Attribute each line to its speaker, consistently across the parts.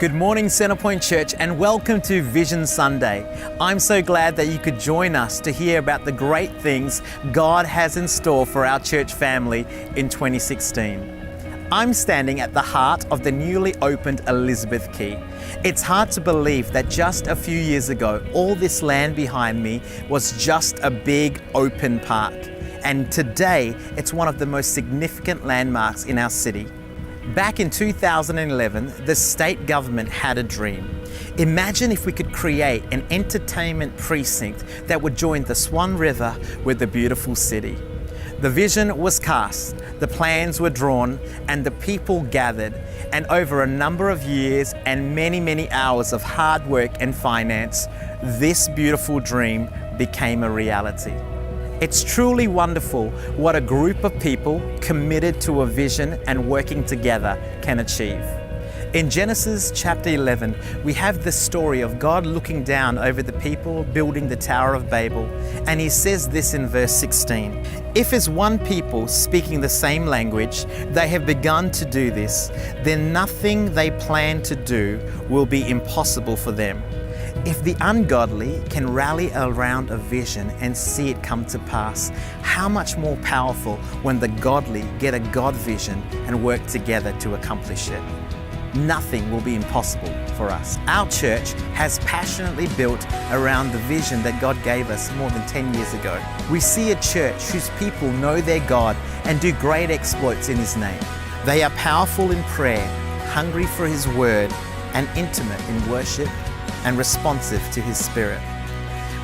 Speaker 1: Good morning, Centrepoint Church, and welcome to Vision Sunday. I'm so glad that you could join us to hear about the great things God has in store for our church family in 2016. I'm standing at the heart of the newly opened Elizabeth Quay. It's hard to believe that just a few years ago, all this land behind me was just a big open park. And today, it's one of the most significant landmarks in our city. Back in 2011, the state government had a dream. Imagine if we could create an entertainment precinct that would join the Swan River with the beautiful city. The vision was cast, the plans were drawn, and the people gathered. And over a number of years and many hours of hard work and finance, this beautiful dream became a reality. It's truly wonderful what a group of people committed to a vision and working together can achieve. In Genesis chapter 11, we have the story of God looking down over the people building the Tower of Babel, and he says this in verse 16, "If as one people speaking the same language, they have begun to do this, then nothing they plan to do will be impossible for them. If the ungodly can rally around a vision and see it come to pass, how much more powerful when the godly get a God vision and work together to accomplish it? Nothing will be impossible for us." Our church has passionately built around the vision that God gave us more than 10 years ago. We see a church whose people know their God and do great exploits in His name. They are powerful in prayer, hungry for His word, and intimate in worship and responsive to His Spirit.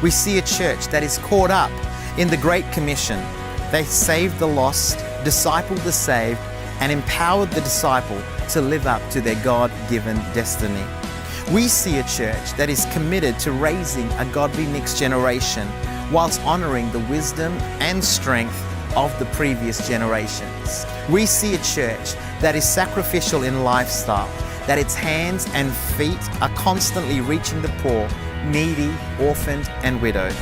Speaker 1: We see a church that is caught up in the Great Commission. They saved the lost, discipled the saved, and empowered the disciple to live up to their God-given destiny. We see a church that is committed to raising a godly next generation whilst honoring the wisdom and strength of the previous generations. We see a church that is sacrificial in lifestyle, that its hands and feet are constantly reaching the poor, needy, orphaned, and widowed.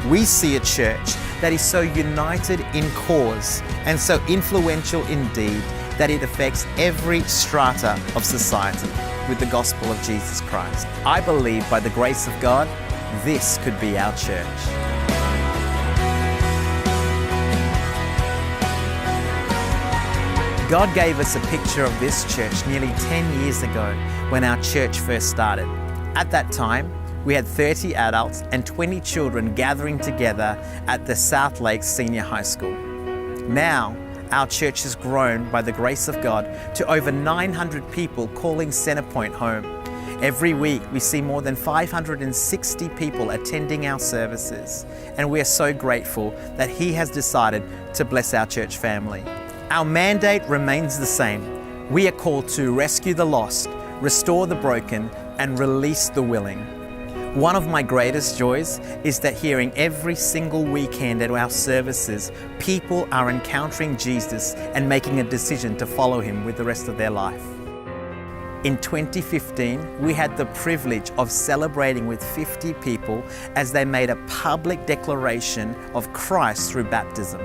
Speaker 1: We see a church that is so united in cause and so influential indeed that it affects every strata of society with the gospel of Jesus Christ. I believe by the grace of God, this could be our church. God gave us a picture of this church nearly 10 years ago when our church first started. At that time, we had 30 adults and 20 children gathering together at the South Lakes Senior High School. Now, our church has grown by the grace of God to over 900 people calling Centrepoint home. Every week, we see more than 560 people attending our services, and we are so grateful that He has decided to bless our church family. Our mandate remains the same. We are called to rescue the lost, restore the broken, and release the willing. One of my greatest joys is that hearing every single weekend at our services, people are encountering Jesus and making a decision to follow Him with the rest of their life. In 2015, we had the privilege of celebrating with 50 people as they made a public declaration of Christ through baptism.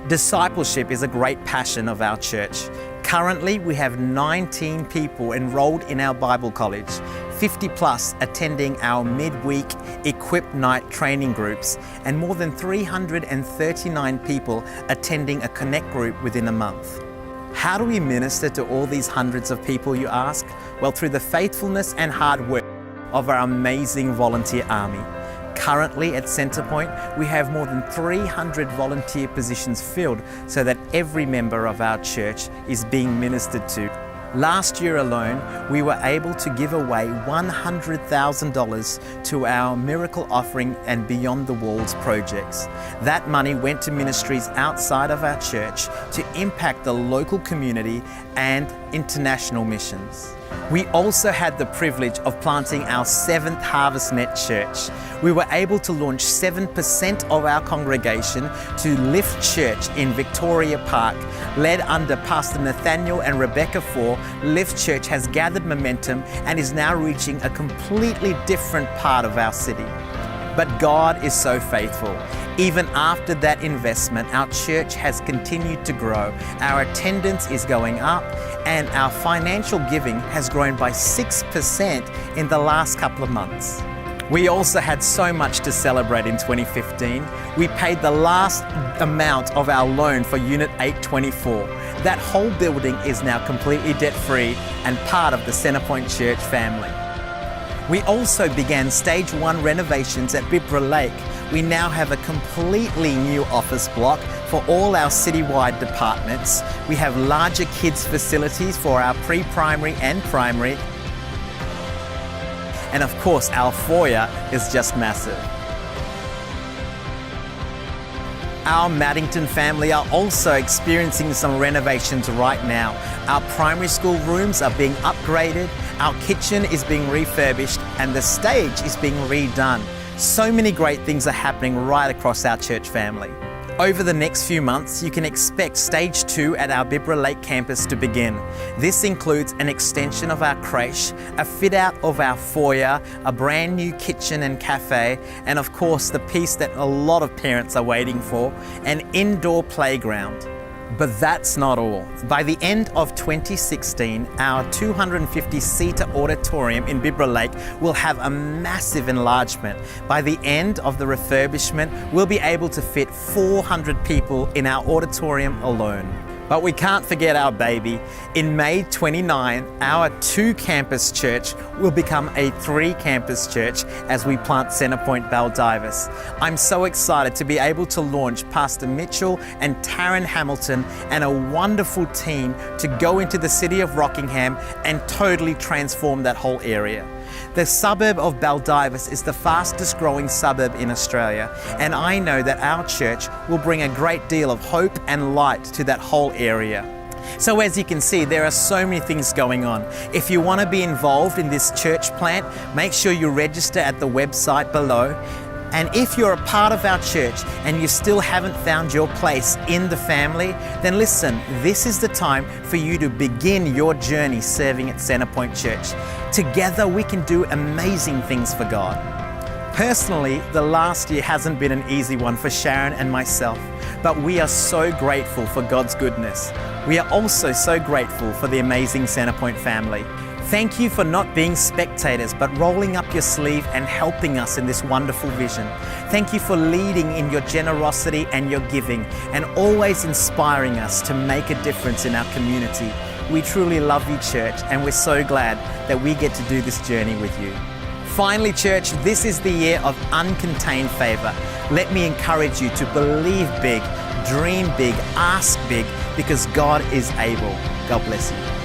Speaker 1: Discipleship is a great passion of our church. Currently, we have 19 people enrolled in our Bible college, 50 plus attending our midweek Equip Night training groups, and more than 339 people attending a Connect group within a month. How do we minister to all these hundreds of people, you ask? Well, through the faithfulness and hard work of our amazing volunteer army. Currently at Centrepoint, we have more than 300 volunteer positions filled so that every member of our church is being ministered to. Last year alone, we were able to give away $100,000 to our Miracle Offering and Beyond the Walls projects. That money went to ministries outside of our church to impact the local community and international missions. We also had the privilege of planting our 7th Harvest Net Church. We were able to launch 7% of our congregation to Lift Church in Victoria Park. Led under Pastor Nathaniel and Rebecca Fore, Lift Church has gathered momentum and is now reaching a completely different part of our city. But God is so faithful. Even after that investment, our church has continued to grow. Our attendance is going up and our financial giving has grown by 6% in the last couple of months. We also had so much to celebrate in 2015. We paid the last amount of our loan for Unit 824. That whole building is now completely debt-free and part of the Centrepoint Church family. We also began Stage 1 renovations at Bibra Lake. We now have a completely new office block for all our citywide departments. We have larger kids facilities for our pre-primary and primary. And of course, our foyer is just massive. Our Maddington family are also experiencing some renovations right now. Our primary school rooms are being upgraded, our kitchen is being refurbished, and the stage is being redone. So many great things are happening right across our church family. Over the next few months, you can expect Stage 2 at our Bibra Lake campus to begin. This includes an extension of our creche, a fit out of our foyer, a brand new kitchen and cafe, and of course the piece that a lot of parents are waiting for, an indoor playground. But that's not all. By the end of 2016, our 250-seater auditorium in Bibra Lake will have a massive enlargement. By the end of the refurbishment, we'll be able to fit 400 people in our auditorium alone. But we can't forget our baby. In May 29, our 2-campus church will become a 3-campus church as we plant Centrepoint Baldivis. I'm so excited to be able to launch Pastor Mitchell and Taryn Hamilton and a wonderful team to go into the city of Rockingham and totally transform that whole area. The suburb of Baldivis is the fastest growing suburb in Australia, and I know that our church will bring a great deal of hope and light to that whole area. So as you can see, there are so many things going on. If you want to be involved in this church plant, make sure you register at the website below. And if you're a part of our church and you still haven't found your place in the family, then listen, this is the time for you to begin your journey serving at Centrepoint Church. Together we can do amazing things for God. Personally, the last year hasn't been an easy one for Sharon and myself, but we are so grateful for God's goodness. We are also so grateful for the amazing Centrepoint family. Thank you for not being spectators, but rolling up your sleeve and helping us in this wonderful vision. Thank you for leading in your generosity and your giving, and always inspiring us to make a difference in our community. We truly love you, church, and we're so glad that we get to do this journey with you. Finally, church, this is the year of uncontained favor. Let me encourage you to believe big, dream big, ask big, because God is able. God bless you.